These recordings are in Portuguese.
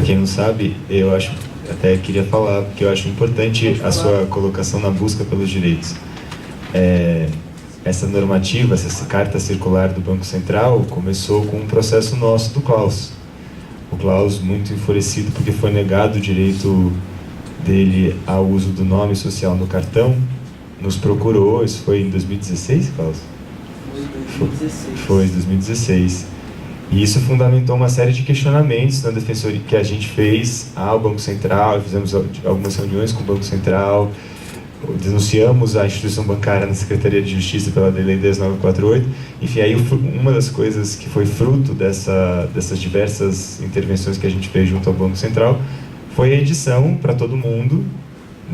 quem não sabe, eu acho, até queria falar, porque eu acho importante a sua colocação na busca pelos direitos. Essa normativa, essa carta circular do Banco Central, começou com um processo nosso do Klaus. O Klaus, muito enfurecido porque foi negado o direito dele ao uso do nome social no cartão, nos procurou. Isso foi em 2016, Klaus? Foi em 2016. E isso fundamentou uma série de questionamentos na defensoria que a gente fez ao Banco Central. Fizemos algumas reuniões com o Banco Central, denunciamos a instituição bancária na Secretaria de Justiça pela Lei 10.948. Enfim, aí uma das coisas que foi fruto dessas diversas intervenções que a gente fez junto ao Banco Central foi a edição para todo mundo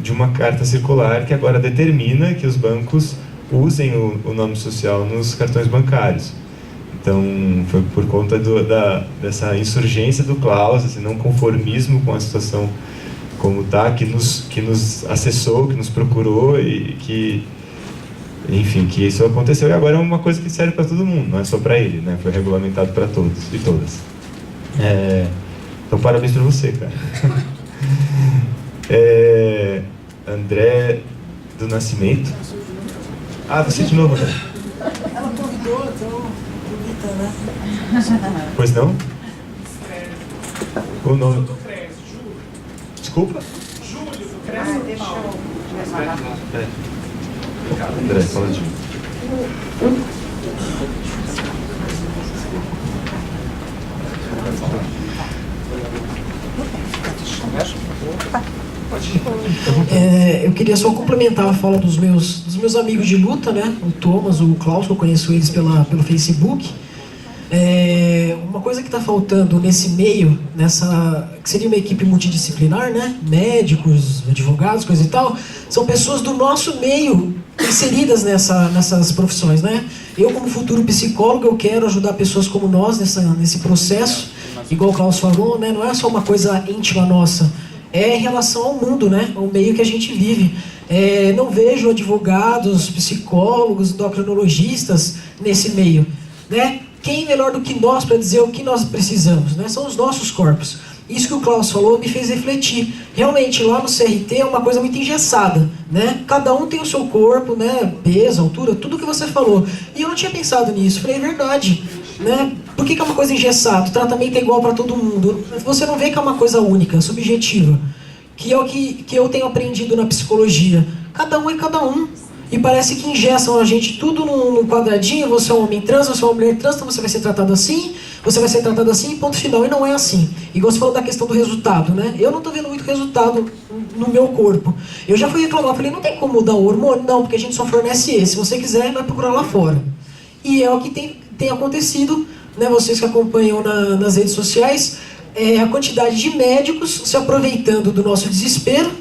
de uma carta circular que agora determina que os bancos usem o nome social nos cartões bancários. Então, foi por conta dessa insurgência do Klaus, esse não conformismo com a situação como está, que nos acessou, que nos procurou e que, enfim, que isso aconteceu. E agora é uma coisa que serve para todo mundo, não é só para ele, né? Foi regulamentado para todos e todas. Então, parabéns para você, cara. André do Nascimento. Ah, você de novo, né? Ela convidou, então... Né? Pois não? O nome? Desculpa? Júlio do CRES. Deixa eu... André, fala de eu queria só complementar a fala dos meus amigos de luta, né? O Thomas, o Klaus, que eu conheço eles pelo Facebook. Uma coisa que está faltando nesse meio, que seria uma equipe multidisciplinar, né? Médicos, advogados, coisa e tal, são pessoas do nosso meio inseridas nessas profissões, né? Eu, como futuro psicólogo, eu quero ajudar pessoas como nós nesse processo, igual o Klaus falou, né? Não é só uma coisa íntima nossa, é em relação ao mundo, né? Ao meio que a gente vive. Não vejo advogados, psicólogos, endocrinologistas nesse meio, né? Quem melhor do que nós para dizer o que nós precisamos, né? São os nossos corpos. Isso que o Klaus falou me fez refletir. Realmente, lá no CRT é uma coisa muito engessada, né? Cada um tem o seu corpo, né? Peso, altura, tudo que você falou. E eu não tinha pensado nisso. Falei, é verdade, né? Por que é uma coisa engessada? O tratamento é igual para todo mundo. Você não vê que é uma coisa única, subjetiva. Que é o que eu tenho aprendido na psicologia. Cada um é cada um. E parece que engessam a gente tudo num quadradinho. Você é um homem trans, você é uma mulher trans, então você vai ser tratado assim, você vai ser tratado assim, ponto final. E não é assim. Igual você falou da questão do resultado, né? Eu não estou vendo muito resultado no meu corpo. Eu já fui reclamar, falei, não tem como mudar o hormônio? Não, porque a gente só fornece esse. Se você quiser, vai procurar lá fora. E é o que tem acontecido, né? Vocês que acompanham nas redes sociais, a quantidade de médicos se aproveitando do nosso desespero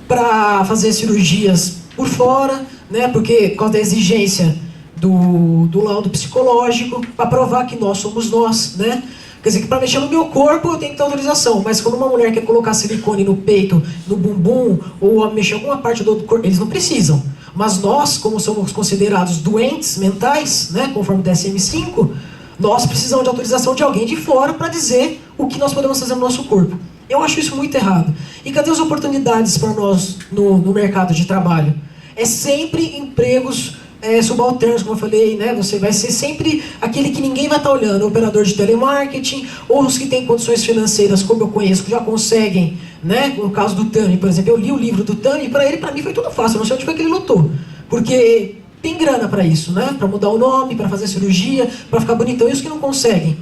para fazer cirurgias por fora, né? Porque por causa da exigência do laudo psicológico, para provar que nós somos nós, né? Quer dizer, que para mexer no meu corpo eu tenho que ter autorização, mas quando uma mulher quer colocar silicone no peito, no bumbum, ou mexer alguma parte do corpo, eles não precisam. Mas nós, como somos considerados doentes mentais, né? Conforme o DSM-5, nós precisamos de autorização de alguém de fora para dizer o que nós podemos fazer no nosso corpo. Eu acho isso muito errado. E cadê as oportunidades para nós no mercado de trabalho? É sempre empregos subalternos, como eu falei, né? Você vai ser sempre aquele que ninguém vai estar olhando, operador de telemarketing, ou os que têm condições financeiras, como eu conheço, que já conseguem, né? No caso do Tami, por exemplo, eu li o livro do Tami, e para mim foi tudo fácil, eu não sei onde foi que ele lutou. Porque tem grana para isso, né? Para mudar o nome, para fazer cirurgia, para ficar bonitão, e os que não conseguem.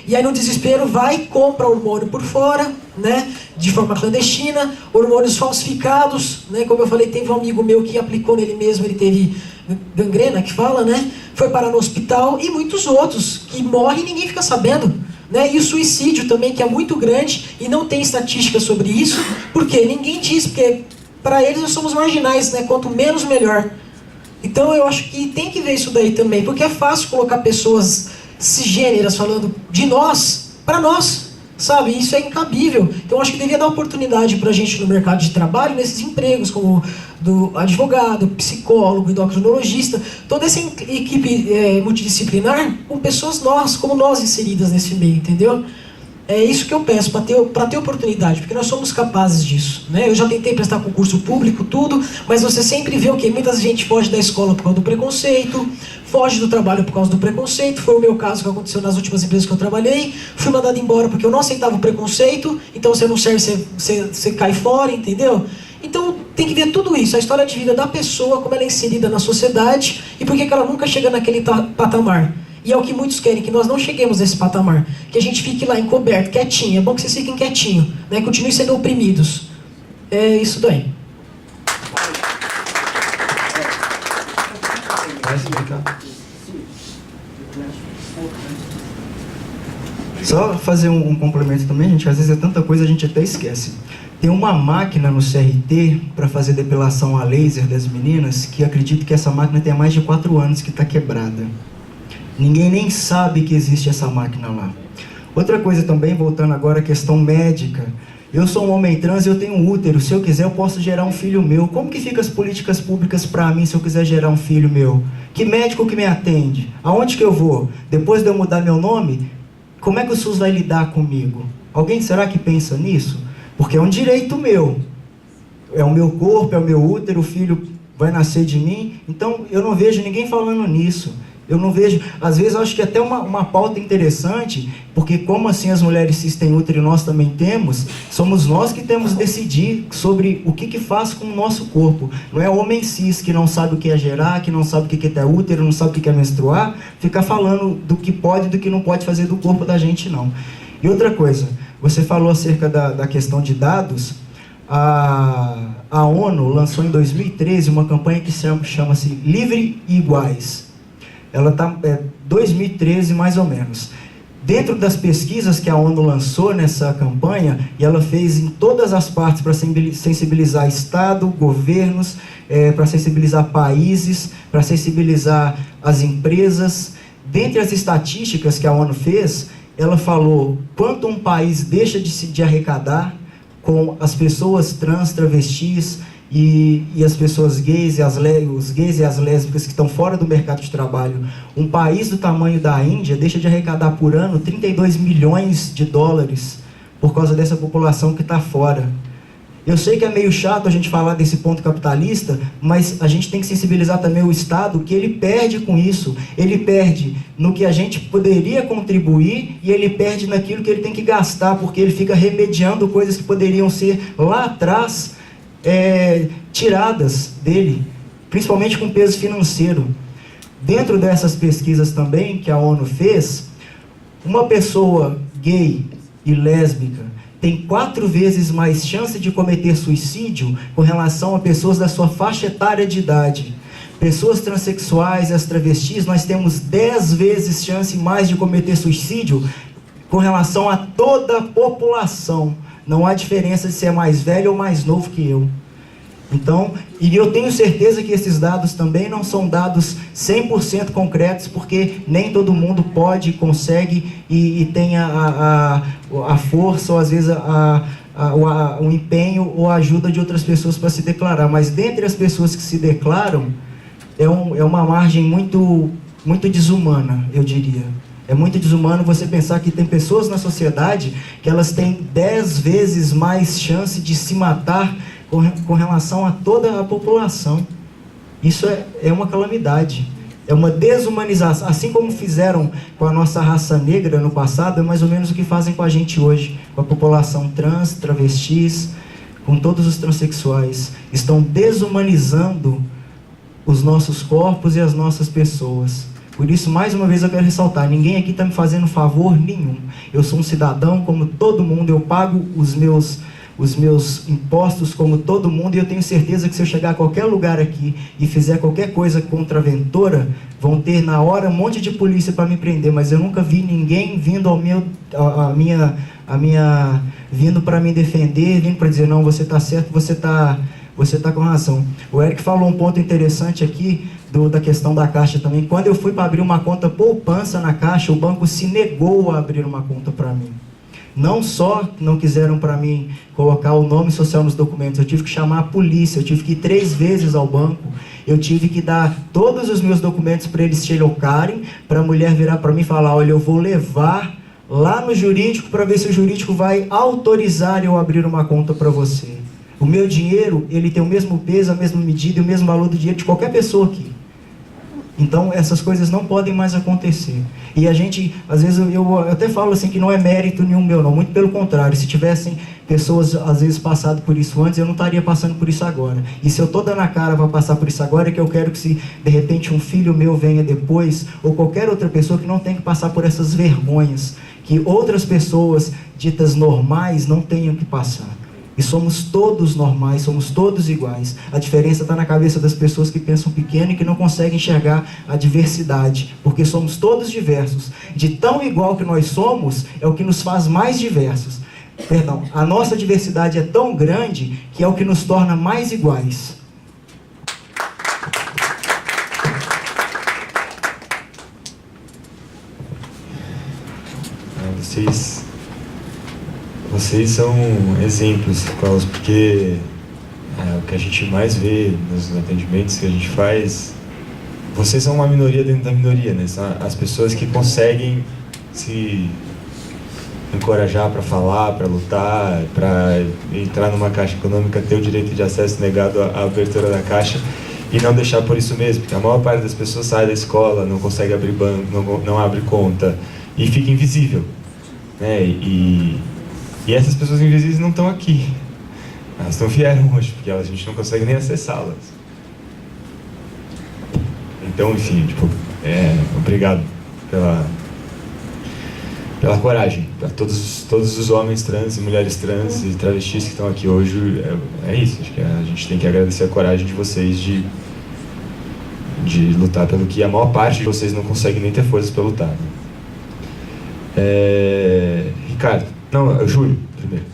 E aí no desespero vai e compra hormônio por fora, né, de forma clandestina, hormônios falsificados, né, como eu falei, teve um amigo meu que aplicou nele mesmo, ele teve gangrena, que fala, né, foi parar no hospital, e muitos outros que morrem e ninguém fica sabendo, né, e o suicídio também, que é muito grande, e não tem estatística sobre isso, porque ninguém diz, porque para eles nós somos marginais, né, quanto menos melhor. Então eu acho que tem que ver isso daí também, porque é fácil colocar pessoas cisgêneras falando de nós, para nós, sabe? Isso é incabível. Então acho que devia dar oportunidade para a gente no mercado de trabalho, nesses empregos, como do advogado, psicólogo, endocrinologista, toda essa equipe multidisciplinar, com pessoas como nós inseridas nesse meio, entendeu? É isso que eu peço, para ter oportunidade, porque nós somos capazes disso, né? Eu já tentei prestar concurso público, tudo, mas você sempre vê o quê? Muita gente foge da escola por causa do preconceito, foge do trabalho por causa do preconceito. Foi o meu caso que aconteceu nas últimas empresas que eu trabalhei. Fui mandado embora porque eu não aceitava o preconceito, então você não serve, você cai fora, entendeu? Então tem que ver tudo isso, a história de vida da pessoa, como ela é inserida na sociedade e por que ela nunca chega naquele patamar. E é o que muitos querem, que nós não cheguemos nesse patamar. Que a gente fique lá encoberto, quietinho. É bom que vocês fiquem quietinhos, né? Continuem sendo oprimidos. É isso daí. Vai explicar? Só fazer um complemento também, gente. Às vezes é tanta coisa a gente até esquece. Tem uma máquina no CRT para fazer depilação a laser das meninas, que acredito que essa máquina tem mais de 4 anos que está quebrada. Ninguém nem sabe que existe essa máquina lá. Outra coisa também, voltando agora à questão médica. Eu sou um homem trans e eu tenho um útero. Se eu quiser, eu posso gerar um filho meu. Como que ficam as políticas públicas para mim se eu quiser gerar um filho meu? Que médico que me atende? Aonde que eu vou? Depois de eu mudar meu nome, como é que o SUS vai lidar comigo? Alguém será que pensa nisso? Porque é um direito meu. É o meu corpo, é o meu útero, o filho vai nascer de mim. Então, eu não vejo ninguém falando nisso. Eu não vejo, às vezes eu acho que até uma pauta interessante, porque como assim as mulheres cis têm útero e nós também temos, somos nós que temos que decidir sobre o que faz com o nosso corpo. Não é o homem cis que não sabe o que é gerar, que não sabe o que é ter útero, não sabe o que é menstruar, ficar falando do que pode e do que não pode fazer do corpo da gente, não. E outra coisa, você falou acerca da questão de dados. A ONU lançou em 2013 uma campanha que chama-se Livre e Iguais. Ela está 2013 mais ou menos. Dentro das pesquisas que a ONU lançou nessa campanha, e ela fez em todas as partes para sensibilizar Estado, governos, para sensibilizar países, para sensibilizar as empresas. Dentre as estatísticas que a ONU fez, ela falou quanto um país deixa de arrecadar com as pessoas trans, travestis, e as pessoas gays, os gays e as lésbicas que estão fora do mercado de trabalho. Um país do tamanho da Índia deixa de arrecadar por ano 32 milhões de dólares por causa dessa população que está fora. Eu sei que é meio chato a gente falar desse ponto capitalista, mas a gente tem que sensibilizar também o Estado que ele perde com isso. Ele perde no que a gente poderia contribuir e ele perde naquilo que ele tem que gastar, porque ele fica remediando coisas que poderiam ser lá atrás tiradas dele, principalmente com peso financeiro. Dentro dessas pesquisas também que a ONU fez, uma pessoa gay e lésbica tem 4 vezes mais chance de cometer suicídio com relação a pessoas da sua faixa etária de idade. Pessoas transexuais e as travestis, nós temos 10 vezes chance mais de cometer suicídio com relação a toda a população. Não há diferença de ser mais velho ou mais novo que eu. Então, e eu tenho certeza que esses dados também não são dados 100% concretos, porque nem todo mundo pode, consegue e tem a força, ou às vezes o empenho ou a ajuda de outras pessoas para se declarar. Mas dentre as pessoas que se declaram, é uma margem muito, muito desumana, eu diria. É muito desumano você pensar que tem pessoas na sociedade que elas têm 10 vezes mais chance de se matar com relação a toda a população. Isso é uma calamidade. É uma desumanização. Assim como fizeram com a nossa raça negra no passado, é mais ou menos o que fazem com a gente hoje. Com a população trans, travestis, com todos os transexuais. Estão desumanizando os nossos corpos e as nossas pessoas. Por isso, mais uma vez eu quero ressaltar, ninguém aqui está me fazendo favor nenhum. Eu sou um cidadão como todo mundo, eu pago os meus impostos como todo mundo, e eu tenho certeza que se eu chegar a qualquer lugar aqui e fizer qualquer coisa contra a Ventora, vão ter na hora um monte de polícia para me prender, mas eu nunca vi ninguém vindo vindo para me defender, vindo para dizer, não, você está certo, você tá com razão. O Eric falou um ponto interessante aqui, da questão da Caixa também. Quando eu fui para abrir uma conta poupança na Caixa, o banco se negou a abrir uma conta para mim. Não só não quiseram para mim colocar o nome social nos documentos, eu tive que chamar a polícia, eu tive que ir 3 vezes ao banco, eu tive que dar todos os meus documentos para eles xerocarem, para a mulher virar para mim e falar, olha, eu vou levar lá no jurídico para ver se o jurídico vai autorizar eu abrir uma conta para você. O meu dinheiro, ele tem o mesmo peso, a mesma medida e o mesmo valor do dinheiro de qualquer pessoa aqui. Então, essas coisas não podem mais acontecer. E a gente, às vezes, eu até falo assim que não é mérito nenhum meu, não. Muito pelo contrário. Se tivessem pessoas, às vezes, passado por isso antes, eu não estaria passando por isso agora. E se eu estou dando a cara para passar por isso agora, é que eu quero que se, de repente, um filho meu venha depois, ou qualquer outra pessoa que não tenha que passar por essas vergonhas, que outras pessoas ditas normais não tenham que passar. E somos todos normais, somos todos iguais. A diferença está na cabeça das pessoas que pensam pequeno e que não conseguem enxergar a diversidade. Porque somos todos diversos. De tão igual que nós somos, é o que nos faz mais diversos. Perdão, a nossa diversidade é tão grande que é o que nos torna mais iguais. Vocês são exemplos, Klaus, porque o que a gente mais vê nos atendimentos que a gente faz, vocês são uma minoria dentro da minoria, né? São as pessoas que conseguem se encorajar para falar, para lutar, para entrar numa caixa econômica, ter o direito de acesso negado à abertura da caixa e não deixar por isso mesmo, porque a maior parte das pessoas sai da escola, não consegue abrir banco, não abre conta e fica invisível, né? E essas pessoas invisíveis não estão aqui. Elas não vieram hoje, porque a gente não consegue nem acessá-las. Então, enfim, obrigado pela coragem. Para todos os homens trans e mulheres trans e travestis que estão aqui hoje, é isso. Acho que a gente tem que agradecer a coragem de vocês de lutar pelo que a maior parte de vocês não consegue nem ter forças para lutar. Né? Ricardo. Não, Júlio, primeiro.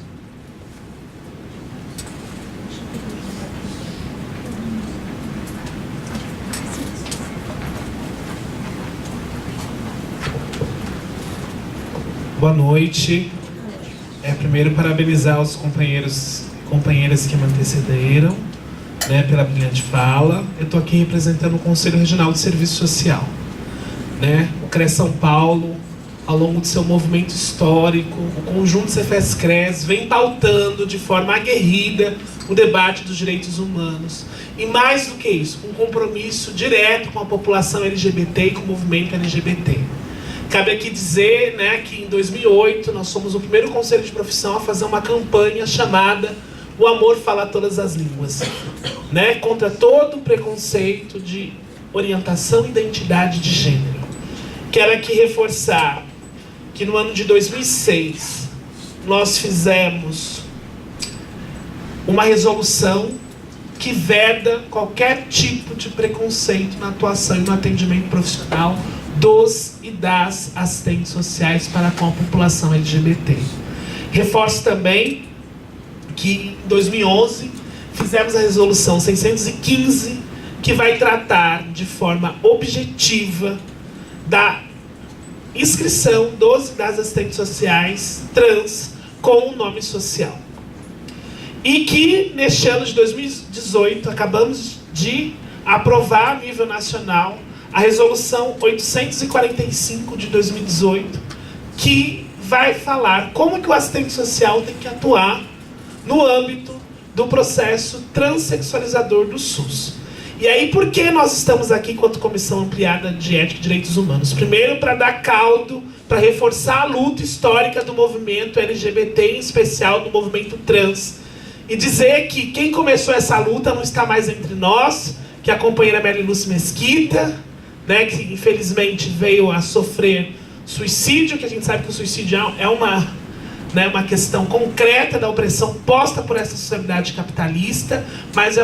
Boa noite. Primeiro, parabenizar os companheiros e companheiras que me antecederam, né, pela brilhante fala. Eu estou aqui representando o Conselho Regional de Serviço Social. Né? O CRES São Paulo, ao longo de seu movimento histórico, o conjunto Cefes-Cres vem pautando de forma aguerrida o debate dos direitos humanos. E mais do que isso, um compromisso direto com a população LGBT e com o movimento LGBT. Cabe aqui dizer, né, que em 2008 nós somos o primeiro conselho de profissão a fazer uma campanha chamada O Amor Fala Todas as Línguas, né, contra todo o preconceito de orientação e identidade de gênero. Quero aqui reforçar que no ano de 2006 nós fizemos uma resolução que veda qualquer tipo de preconceito na atuação e no atendimento profissional dos e das assistentes sociais para com a população LGBT. Reforço também que em 2011 fizemos a resolução 615, que vai tratar de forma objetiva da inscrição dos e das assistentes sociais trans com o nome social. E que, neste ano de 2018, acabamos de aprovar a nível nacional a resolução 845 de 2018, que vai falar como que o assistente social tem que atuar no âmbito do processo transexualizador do SUS. E aí, por que nós estamos aqui enquanto Comissão Ampliada de Ética e Direitos Humanos? Primeiro, para dar caldo, para reforçar a luta histórica do movimento LGBT, em especial do movimento trans. E dizer que quem começou essa luta não está mais entre nós, que é a companheira Mary Lúcia Mesquita, né, que infelizmente veio a sofrer suicídio, que a gente sabe que o suicídio é uma questão concreta da opressão posta por essa sociedade capitalista, mas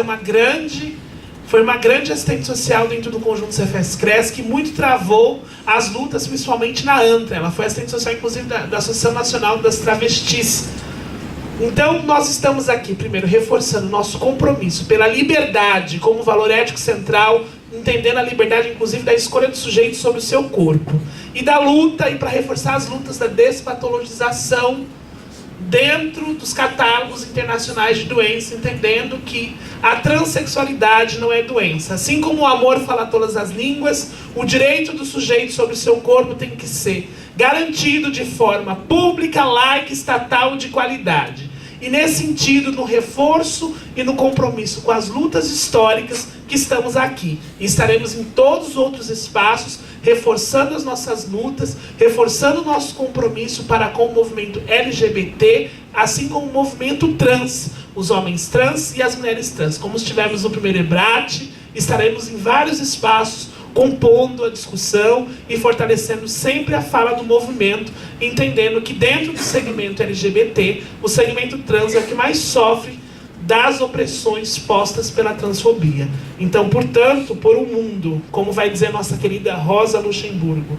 foi uma grande assistente social dentro do conjunto Cefes-Cres, que muito travou as lutas, principalmente na ANTRA. Ela foi assistente social, inclusive, da Associação Nacional das Travestis. Então, nós estamos aqui, primeiro, reforçando nosso compromisso pela liberdade como valor ético central, entendendo a liberdade, inclusive, da escolha do sujeito sobre o seu corpo. E da luta, e para reforçar as lutas da despatologização dentro dos catálogos internacionais de doença, entendendo que a transexualidade não é doença. Assim como o amor fala todas as línguas, o direito do sujeito sobre o seu corpo tem que ser garantido de forma pública, laica, estatal e de qualidade. E nesse sentido, no reforço e no compromisso com as lutas históricas que estamos aqui. E estaremos em todos os outros espaços, reforçando as nossas lutas, reforçando o nosso compromisso para com o movimento LGBT, assim como o movimento trans, os homens trans e as mulheres trans. Como estivemos no primeiro EBRAT, estaremos em vários espaços, compondo a discussão e fortalecendo sempre a fala do movimento, entendendo que dentro do segmento LGBT, o segmento trans é o que mais sofre das opressões postas pela transfobia. Então, portanto, por um mundo, como vai dizer nossa querida Rosa Luxemburgo,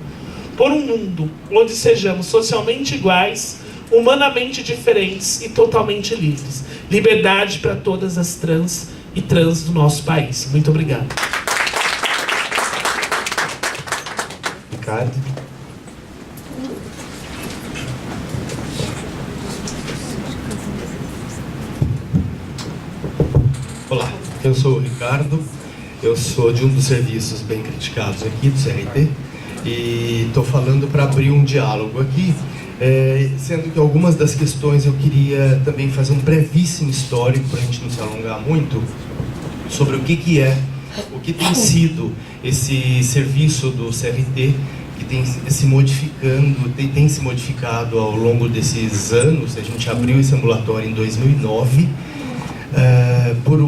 por um mundo onde sejamos socialmente iguais, humanamente diferentes e totalmente livres. Liberdade para todas as trans e trans do nosso país. Muito obrigado. Ricardo. Olá, eu sou o Ricardo, eu sou de um dos serviços bem criticados aqui do CRT e estou falando para abrir um diálogo aqui, sendo que algumas das questões eu queria também fazer um brevíssimo histórico para a gente não se alongar muito sobre o que tem sido esse serviço do CRT que tem se modificado ao longo desses anos. A gente abriu esse ambulatório em 2009 por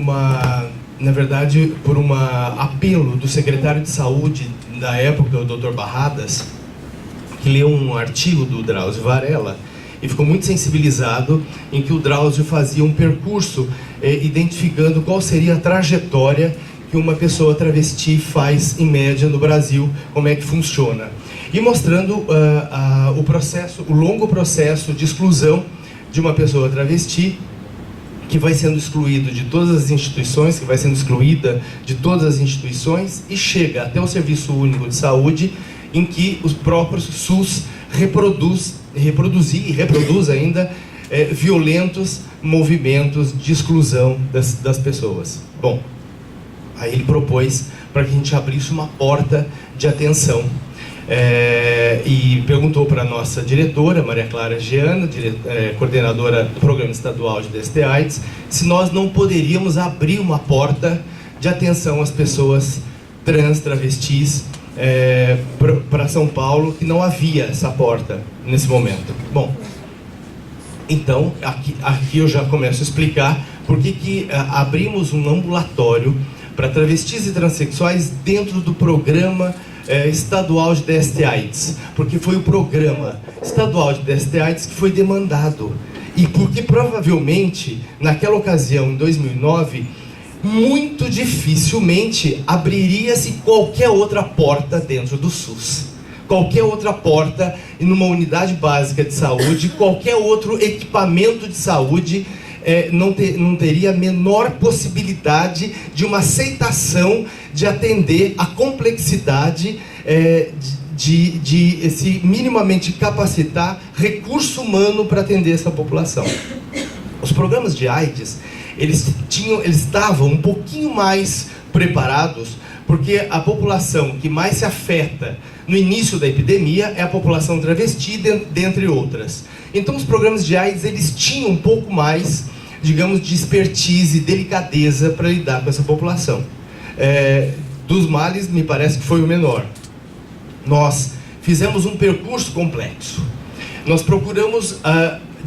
um apelo do secretário de saúde da época, o Dr. Barradas, que leu um artigo do Drauzio Varela e ficou muito sensibilizado em que o Drauzio fazia um percurso identificando qual seria a trajetória que uma pessoa travesti faz em média no Brasil, como é que funciona, e mostrando o longo processo de exclusão de uma pessoa travesti que vai sendo excluído de todas as instituições, que vai sendo excluída de todas as instituições e chega até o Serviço Único de Saúde, em que os próprios SUS reproduz ainda violentos movimentos de exclusão das pessoas. Bom, aí ele propôs para que a gente abrisse uma porta de atenção e perguntou para a nossa diretora, Maria Clara Giana, coordenadora do Programa Estadual de DST/AIDS, se nós não poderíamos abrir uma porta de atenção às pessoas trans, travestis, para São Paulo, que não havia essa porta nesse momento. Bom, então, aqui eu já começo a explicar por que abrimos um ambulatório para travestis e transexuais dentro do Programa Estadual de DST/AIDS, porque foi o Programa Estadual de DST/AIDS que foi demandado, e porque provavelmente, naquela ocasião, em 2009, muito dificilmente abriria-se qualquer outra porta dentro do SUS. Qualquer outra porta em uma unidade básica de saúde, qualquer outro equipamento de saúde não teria a menor possibilidade de uma aceitação de atender a complexidade de se minimamente capacitar recurso humano para atender essa população. Os programas de AIDS, eles estavam um pouquinho mais preparados, porque a população que mais se afeta no início da epidemia é a população travesti, dentre outras. Então os programas de AIDS, eles tinham um pouco mais, digamos, de expertise e delicadeza para lidar com essa população. Dos males, me parece que foi o menor. Nós fizemos um percurso complexo. Nós procuramos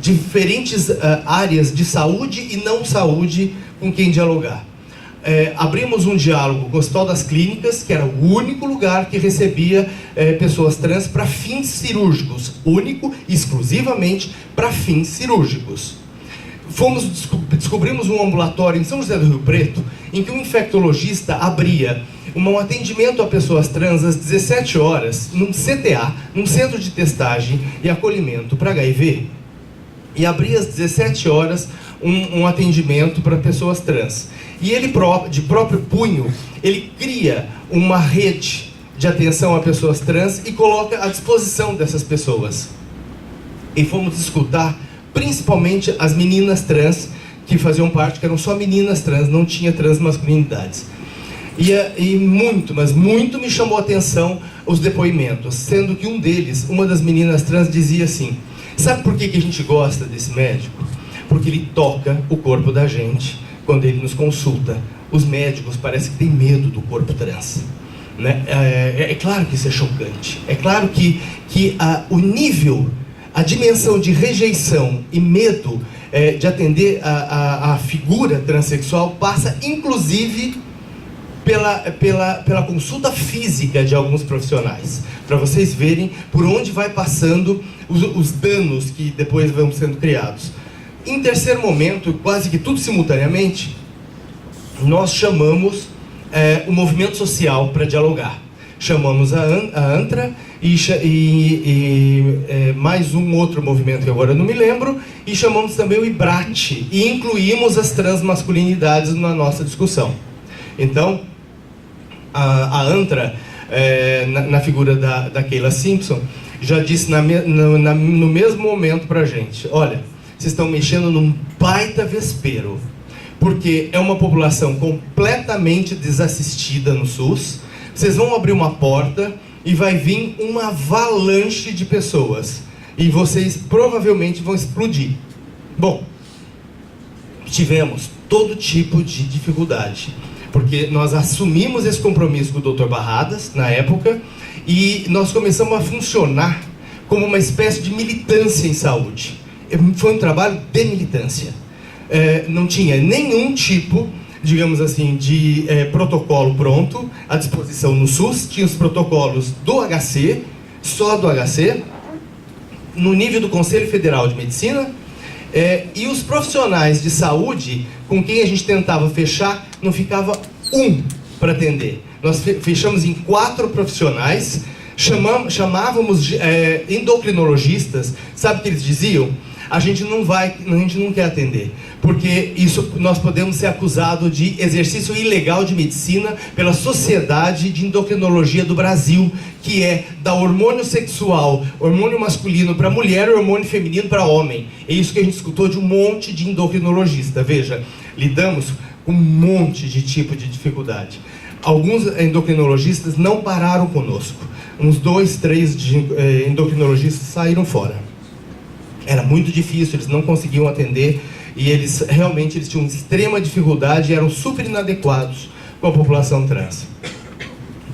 diferentes áreas de saúde e não saúde com quem dialogar. Abrimos um diálogo com o Hospital das Clínicas, que era o único lugar que recebia pessoas trans para fins cirúrgicos, único e exclusivamente para fins cirúrgicos. Descobrimos um ambulatório em São José do Rio Preto, em que um infectologista abria um atendimento a pessoas trans às 17 horas, num CTA, num Centro de Testagem e Acolhimento para HIV, e abria às 17 horas um atendimento para pessoas trans. E ele, de próprio punho, ele cria uma rede de atenção a pessoas trans e coloca à disposição dessas pessoas. E fomos escutar principalmente as meninas trans que faziam parte, que eram só meninas trans, não tinha transmasculinidades. E muito, mas muito me chamou a atenção os depoimentos, sendo que um deles, uma das meninas trans dizia assim: sabe por que a gente gosta desse médico? Porque ele toca o corpo da gente quando ele nos consulta. Os médicos parecem que têm medo do corpo trans, né? É claro que isso é chocante. É claro que o nível, a dimensão de rejeição e medo de atender a figura transexual passa inclusive pela consulta física de alguns profissionais, para vocês verem por onde vai passando os danos que depois vão sendo criados. Em terceiro momento, quase que tudo simultaneamente, nós chamamos o movimento social para dialogar. Chamamos a ANTRA e mais um outro movimento que agora eu não me lembro, e chamamos também o IBRAT, e incluímos as transmasculinidades na nossa discussão. Então, a ANTRA, na figura da Keila Simpson, já disse no mesmo momento para a gente: olha, vocês estão mexendo num baita vespeiro, porque é uma população completamente desassistida no SUS. Vocês vão abrir uma porta e vai vir uma avalanche de pessoas, e vocês provavelmente vão explodir. Bom, tivemos todo tipo de dificuldade, porque nós assumimos esse compromisso com o Dr. Barradas, na época, e nós começamos a funcionar como uma espécie de militância em saúde. Foi um trabalho de militância. Não tinha nenhum tipo, digamos assim, de protocolo pronto à disposição no SUS. Tinha os protocolos do HC, só do HC, no nível do Conselho Federal de Medicina, e os profissionais de saúde com quem a gente tentava fechar, não ficava um para atender. Nós fechamos em 4 profissionais, chamávamos endocrinologistas. Sabe o que eles diziam? A gente não quer atender, porque isso nós podemos ser acusados de exercício ilegal de medicina pela Sociedade de Endocrinologia do Brasil, que é dar hormônio sexual, hormônio masculino para mulher e hormônio feminino para homem. É isso que a gente escutou de um monte de endocrinologista. Veja, lidamos com um monte de tipo de dificuldade. Alguns endocrinologistas não pararam conosco. Uns 2, 3 endocrinologistas saíram fora. Era muito difícil, eles não conseguiam atender, e eles tinham extrema dificuldade e eram super inadequados com a população trans.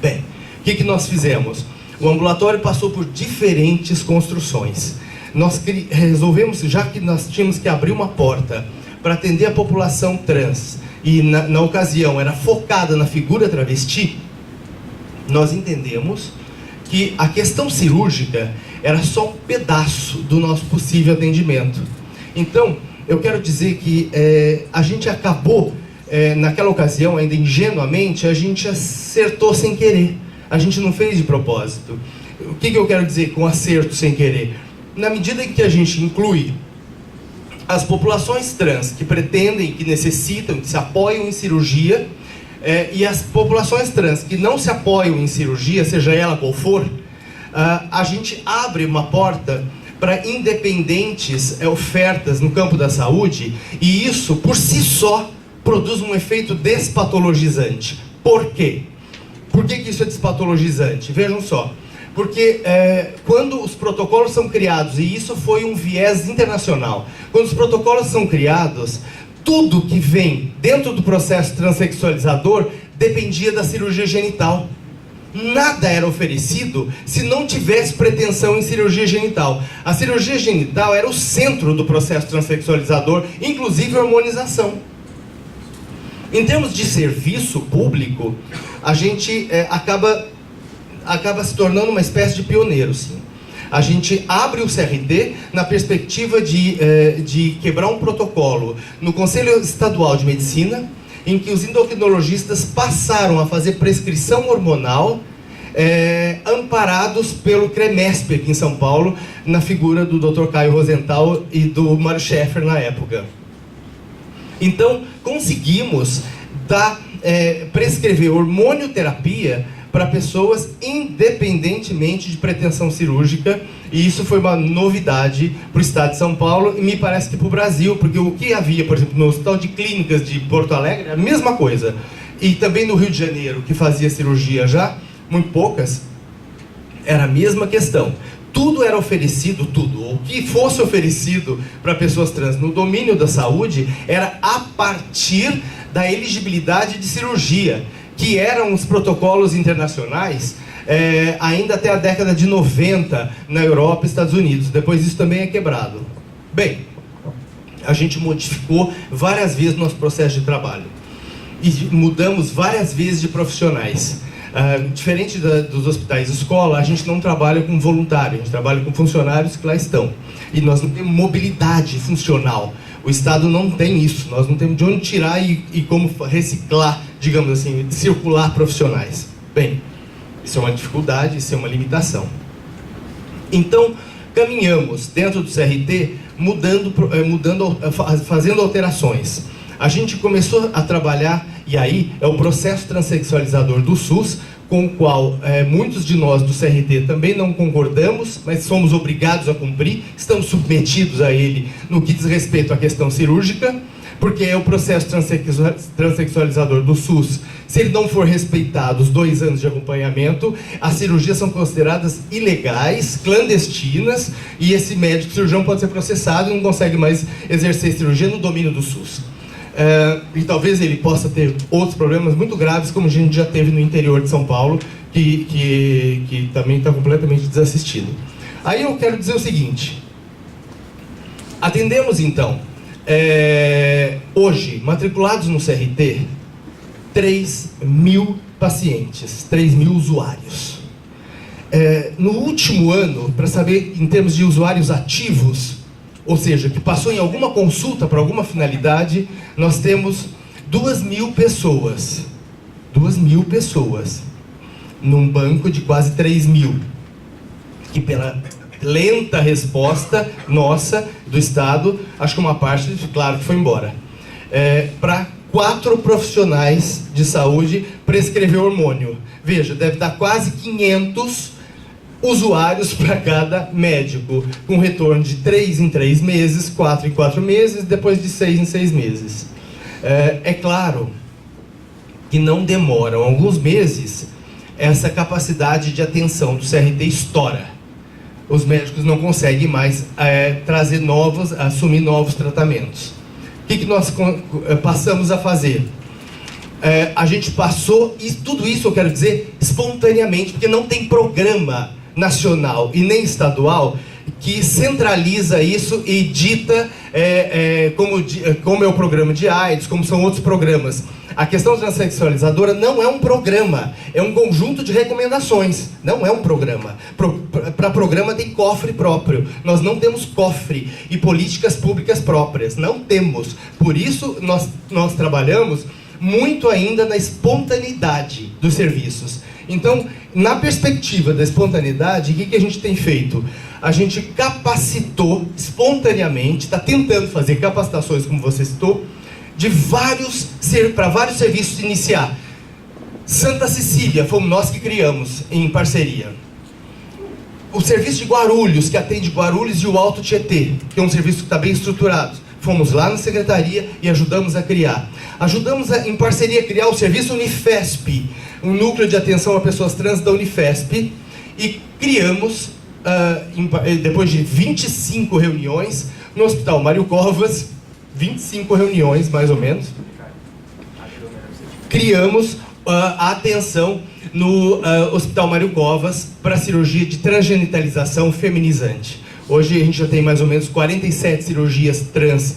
Bem, o que nós fizemos? O ambulatório passou por diferentes construções. Nós resolvemos, já que nós tínhamos que abrir uma porta para atender a população trans, e na ocasião era focada na figura travesti, nós entendemos que a questão cirúrgica era só um pedaço do nosso possível atendimento. Então, eu quero dizer que a gente acabou, naquela ocasião, ainda ingenuamente, a gente acertou sem querer. A gente não fez de propósito. O que eu quero dizer com acerto sem querer? Na medida em que a gente inclui as populações trans que pretendem, que necessitam, que se apoiam em cirurgia, e as populações trans que não se apoiam em cirurgia, seja ela qual for, a gente abre uma porta para independentes ofertas no campo da saúde, e isso, por si só, produz um efeito despatologizante. Por quê? Por que isso é despatologizante? Vejam só. Porque quando os protocolos são criados, e isso foi um viés internacional, quando os protocolos são criados, tudo que vem dentro do processo transexualizador dependia da cirurgia genital. Nada era oferecido se não tivesse pretensão em cirurgia genital. A cirurgia genital era o centro do processo transexualizador, inclusive a hormonização. Em termos de serviço público, a gente acaba se tornando uma espécie de pioneiro, sim. A gente abre o CRT na perspectiva de quebrar um protocolo no Conselho Estadual de Medicina, em que os endocrinologistas passaram a fazer prescrição hormonal amparados pelo CREMESP aqui em São Paulo, na figura do Dr. Caio Rosenthal e do Mário Schaeffer na época. Então, conseguimos prescrever hormonioterapia para pessoas independentemente de pretensão cirúrgica E isso foi uma novidade para o estado de São Paulo e me parece que para o Brasil, porque o que havia, por exemplo, no Hospital de Clínicas de Porto Alegre, é a mesma coisa. E também no Rio de Janeiro, que fazia cirurgia já, muito poucas, era a mesma questão. Tudo era oferecido, tudo. O que fosse oferecido para pessoas trans no domínio da saúde era a partir da elegibilidade de cirurgia, que eram os protocolos internacionais ainda até a década de 90 na Europa e Estados Unidos. Depois isso também é quebrado. Bem, a gente modificou várias vezes nosso processo de trabalho e mudamos várias vezes de profissionais. Diferente dos hospitais de escola, a gente não trabalha com voluntário, a gente trabalha com funcionários que lá estão. E nós não temos mobilidade funcional. O Estado não tem isso, nós não temos de onde tirar e como reciclar, digamos assim, circular profissionais. Bem, isso é uma dificuldade, isso é uma limitação. Então, caminhamos dentro do CRT, fazendo alterações. A gente começou a trabalhar, e aí é o processo transexualizador do SUS, com o qual muitos de nós do CRT também não concordamos, mas somos obrigados a cumprir, estamos submetidos a ele no que diz respeito à questão cirúrgica, porque é o processo transexualizador do SUS. Se ele não for respeitado os 2 anos de acompanhamento, as cirurgias são consideradas ilegais, clandestinas, e esse médico cirurgião pode ser processado e não consegue mais exercer cirurgia no domínio do SUS. E talvez ele possa ter outros problemas muito graves, como a gente já teve no interior de São Paulo, que também está completamente desassistido. Aí eu quero dizer o seguinte: atendemos então, hoje, matriculados no CRT, 3.000 pacientes, 3.000 usuários. No último ano, para saber em termos de usuários ativos, ou seja, que passou em alguma consulta para alguma finalidade, nós temos 2.000 pessoas. 2.000 pessoas. Num banco de quase 3.000. Que pela lenta resposta nossa, do Estado, acho que uma parte, claro, que foi embora. Para 4 profissionais de saúde prescrever hormônio. Veja, deve dar quase 500 usuários para cada médico, com retorno de 3 em 3 meses, 4 em 4 meses, depois de 6 em 6 meses. É claro que não demoram alguns meses, essa capacidade de atenção do CRT estoura. Os médicos não conseguem mais assumir novos tratamentos. O que nós passamos a fazer? A gente passou, e tudo isso eu quero dizer espontaneamente, porque não tem programa nacional e nem estadual que centraliza isso e dita como é o programa de AIDS, como são outros programas. A questão transexualizadora não é um programa, é um conjunto de recomendações, não é um programa. Para programa tem cofre próprio, nós não temos cofre e políticas públicas próprias, não temos. Por isso nós trabalhamos muito ainda na espontaneidade dos serviços. Então, na perspectiva da espontaneidade, o que a gente tem feito? A gente capacitou espontaneamente, está tentando fazer capacitações, como você citou, para vários serviços iniciar. Santa Cecília, fomos nós que criamos, em parceria. O serviço de Guarulhos, que atende Guarulhos e o Alto Tietê, que é um serviço que está bem estruturado. Fomos lá na secretaria e ajudamos a criar. Ajudamos em parceria a criar o serviço Unifesp, um núcleo de atenção a pessoas trans da Unifesp, e criamos, depois de 25 reuniões, no Hospital Mário Covas, 25 reuniões mais ou menos, criamos a atenção no Hospital Mário Covas para cirurgia de transgenitalização feminizante. Hoje a gente já tem mais ou menos 47 cirurgias trans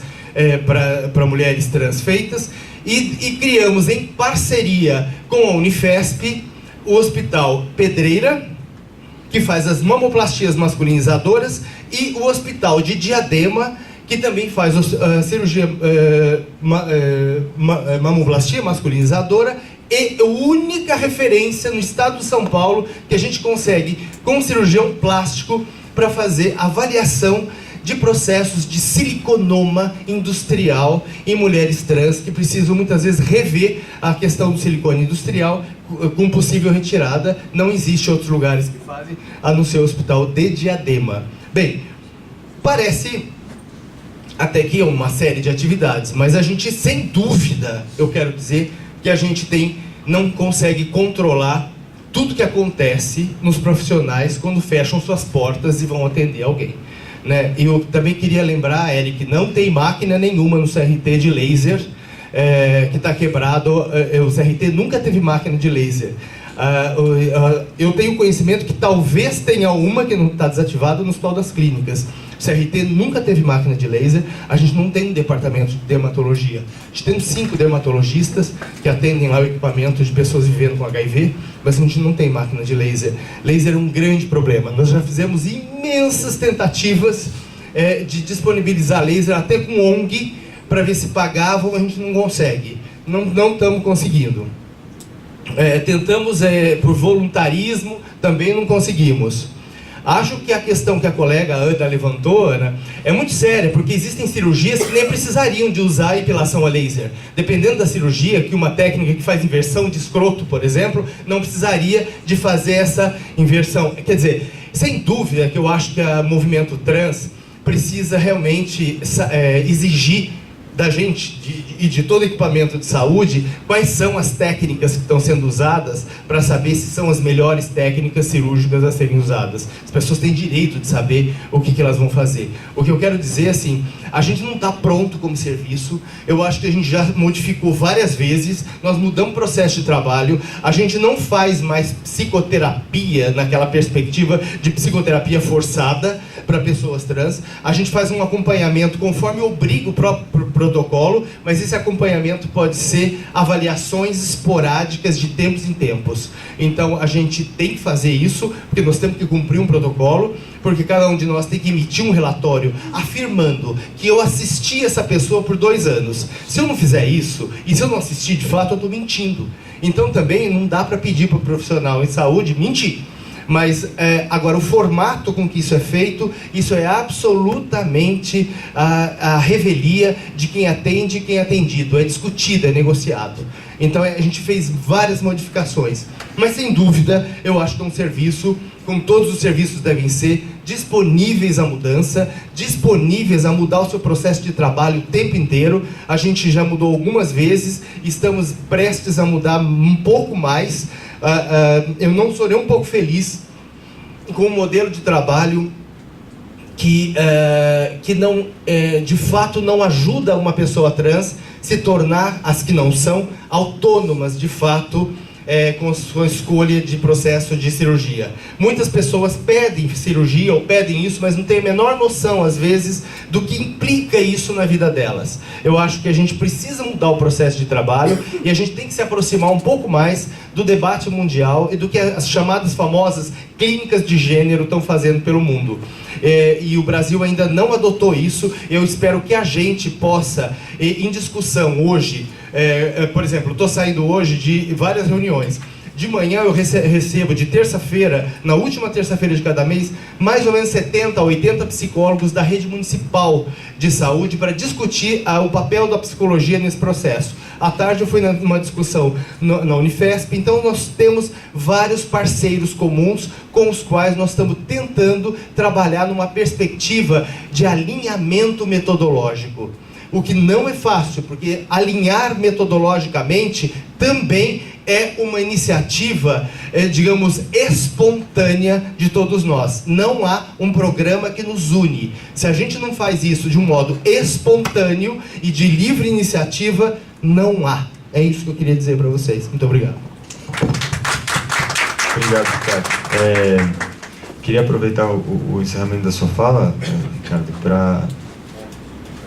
para mulheres trans feitas, e criamos em parceria com a Unifesp o Hospital Pedreira, que faz as mamoplastias masculinizadoras, e o Hospital de Diadema, que também faz cirurgia mamoplastia masculinizadora, e a única referência no estado de São Paulo que a gente consegue, com cirurgião plástico, para fazer avaliação de processos de siliconoma industrial em mulheres trans que precisam muitas vezes rever a questão do silicone industrial, com possível retirada. Não existe outros lugares que fazem, a não ser o Hospital de Diadema. Bem, parece até que é uma série de atividades, mas a gente, sem dúvida, eu quero dizer que a gente não consegue controlar tudo que acontece nos profissionais quando fecham suas portas e vão atender alguém, né? Eu também queria lembrar, Eric, não tem máquina nenhuma no CRT de laser que está quebrado. O CRT nunca teve máquina de laser. Eu tenho conhecimento que talvez tenha uma que não está desativada no Hospital das Clínicas. O CRT nunca teve máquina de laser. A gente não tem um departamento de dermatologia. A gente tem 5 dermatologistas que atendem lá o equipamento de pessoas vivendo com HIV, mas a gente não tem máquina de laser. Laser é um grande problema. Nós já fizemos imensas tentativas de disponibilizar laser, até com ONG, para ver se pagavam. A gente não consegue. Não estamos conseguindo. Tentamos por voluntarismo, também não conseguimos. Acho que a questão que a colega Ana levantou, né, é muito séria, porque existem cirurgias que nem precisariam de usar a epilação a laser. Dependendo da cirurgia, que uma técnica que faz inversão de escroto, por exemplo, não precisaria de fazer essa inversão. Quer dizer, sem dúvida que eu acho que o movimento trans precisa realmente exigir da gente e de todo equipamento de saúde quais são as técnicas que estão sendo usadas, para saber se são as melhores técnicas cirúrgicas a serem usadas. As pessoas têm direito de saber o que elas vão fazer. O que eu quero dizer, assim, a gente não está pronto como serviço. Eu acho que a gente já modificou várias vezes, nós mudamos o processo de trabalho, a gente não faz mais psicoterapia naquela perspectiva de psicoterapia forçada para pessoas trans. A gente faz um acompanhamento conforme obriga o próprio protocolo, mas esse acompanhamento pode ser avaliações esporádicas de tempos em tempos. Então a gente tem que fazer isso, porque nós temos que cumprir um protocolo, porque cada um de nós tem que emitir um relatório afirmando que eu assisti essa pessoa por 2 anos. Se eu não fizer isso, e se eu não assistir de fato, eu estou mentindo. Então também não dá para pedir para o profissional em saúde mentir. Mas agora o formato com que isso é feito, isso é absolutamente a revelia de quem atende e quem é atendido. É discutido, é negociado. Então a gente fez várias modificações. Mas sem dúvida, eu acho que é um serviço, como todos os serviços devem ser, disponíveis à mudança, disponíveis a mudar o seu processo de trabalho o tempo inteiro. A gente já mudou algumas vezes, estamos prestes a mudar um pouco mais. Eu não sou nem um pouco feliz com o modelo de trabalho que não, de fato não ajuda uma pessoa trans se tornar, as que não são, autônomas de fato, com sua escolha de processo de cirurgia. Muitas pessoas pedem cirurgia ou pedem isso, mas não têm a menor noção, às vezes, do que implica isso na vida delas. Eu acho que a gente precisa mudar o processo de trabalho e a gente tem que se aproximar um pouco mais do debate mundial e do que as chamadas famosas clínicas de gênero estão fazendo pelo mundo. E o Brasil ainda não adotou isso. Eu espero que a gente possa, em discussão hoje, por exemplo, estou saindo hoje de várias reuniões. De manhã eu recebo, de terça-feira, na última terça-feira de cada mês, mais ou menos 70 a 80 psicólogos da rede municipal de saúde para discutir o papel da psicologia nesse processo. À tarde eu fui numa discussão na Unifesp. Então nós temos vários parceiros comuns com os quais nós estamos tentando trabalhar numa perspectiva de alinhamento metodológico. O que não é fácil, porque alinhar metodologicamente também é uma iniciativa, digamos, espontânea de todos nós. Não há um programa que nos une. Se a gente não faz isso de um modo espontâneo e de livre iniciativa, não há. É isso que eu queria dizer para vocês. Muito obrigado. Obrigado, Ricardo. Queria aproveitar o encerramento da sua fala, Ricardo, para...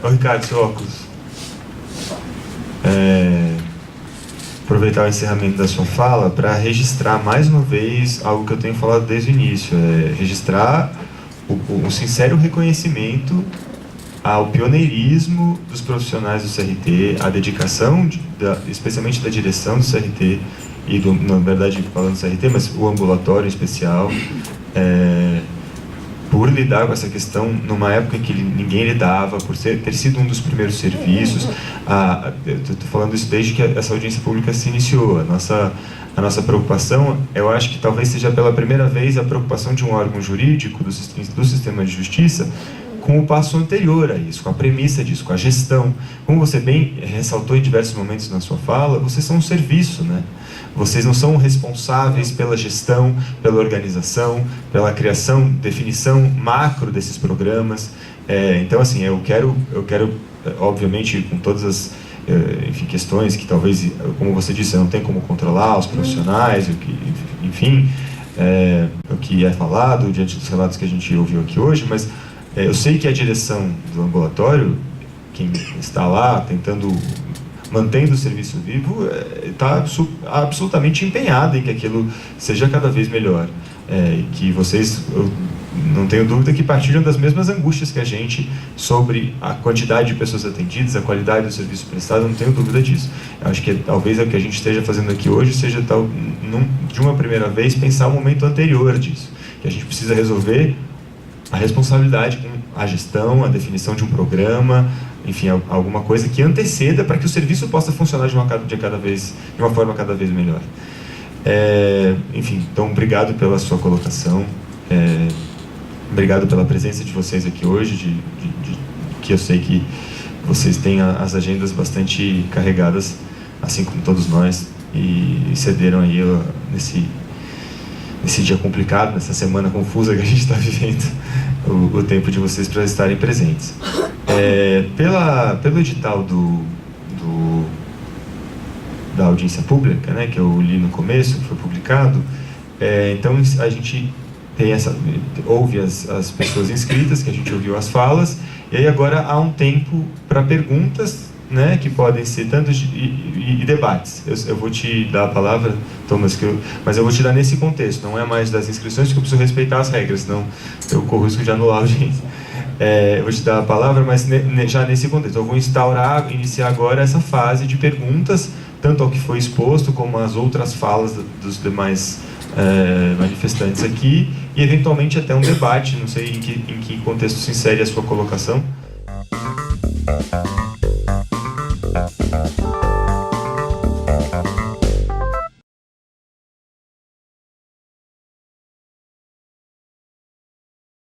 Ô, Ricardo, seu óculos. Aproveitar o encerramento da sua fala para registrar mais uma vez algo que eu tenho falado desde o início. Registrar um sincero reconhecimento ao pioneirismo dos profissionais do CRT, a dedicação, especialmente da direção do CRT, e na verdade falando do CRT, mas o ambulatório em especial, por lidar com essa questão numa época em que ninguém lidava, por ter sido um dos primeiros serviços. Eu estou falando isso desde que essa audiência pública se iniciou. A nossa preocupação, eu acho que talvez seja pela primeira vez a preocupação de um órgão jurídico do sistema de justiça com o passo anterior a isso, com a premissa disso, com a gestão. Como você bem ressaltou em diversos momentos na sua fala, vocês são um serviço, né? Vocês não são responsáveis pela gestão, pela organização, pela criação, definição macro desses programas. Então, assim, eu quero, obviamente, com todas as questões que talvez, como você disse, não tem como controlar os profissionais, o que é falado diante dos relatos que a gente ouviu aqui hoje, mas eu sei que a direção do ambulatório, quem está lá mantendo o serviço vivo, está absolutamente empenhada em que aquilo seja cada vez melhor. Que vocês, eu não tenho dúvida, que partilham das mesmas angústias que a gente sobre a quantidade de pessoas atendidas, a qualidade do serviço prestado, eu não tenho dúvida disso. Eu acho que talvez o que a gente esteja fazendo aqui hoje seja, de uma primeira vez, pensar o momento anterior disso, que a gente precisa resolver a responsabilidade com a gestão, a definição de um programa, enfim, alguma coisa que anteceda para que o serviço possa funcionar de uma forma cada vez melhor. Enfim, então, obrigado pela sua colocação, obrigado pela presença de vocês aqui hoje, que eu sei que vocês têm as agendas bastante carregadas, assim como todos nós, e cederam aí nesse dia complicado, nessa semana confusa que a gente está vivendo, o tempo de vocês para estarem presentes. Pelo edital da audiência pública, né, que eu li no começo, que foi publicado, então a gente ouve as pessoas inscritas, que a gente ouviu as falas, e aí agora há um tempo para perguntas, né, que podem ser tantos e debates. Eu vou te dar a palavra, Thomas, mas eu vou te dar nesse contexto, não é mais das inscrições, porque eu preciso respeitar as regras, senão eu corro o risco de anular a audiência. Eu vou te dar a palavra, mas já nesse contexto. Eu vou iniciar agora essa fase de perguntas, tanto ao que foi exposto, como às outras falas dos demais manifestantes aqui, e eventualmente até um debate, não sei em que contexto se insere a sua colocação.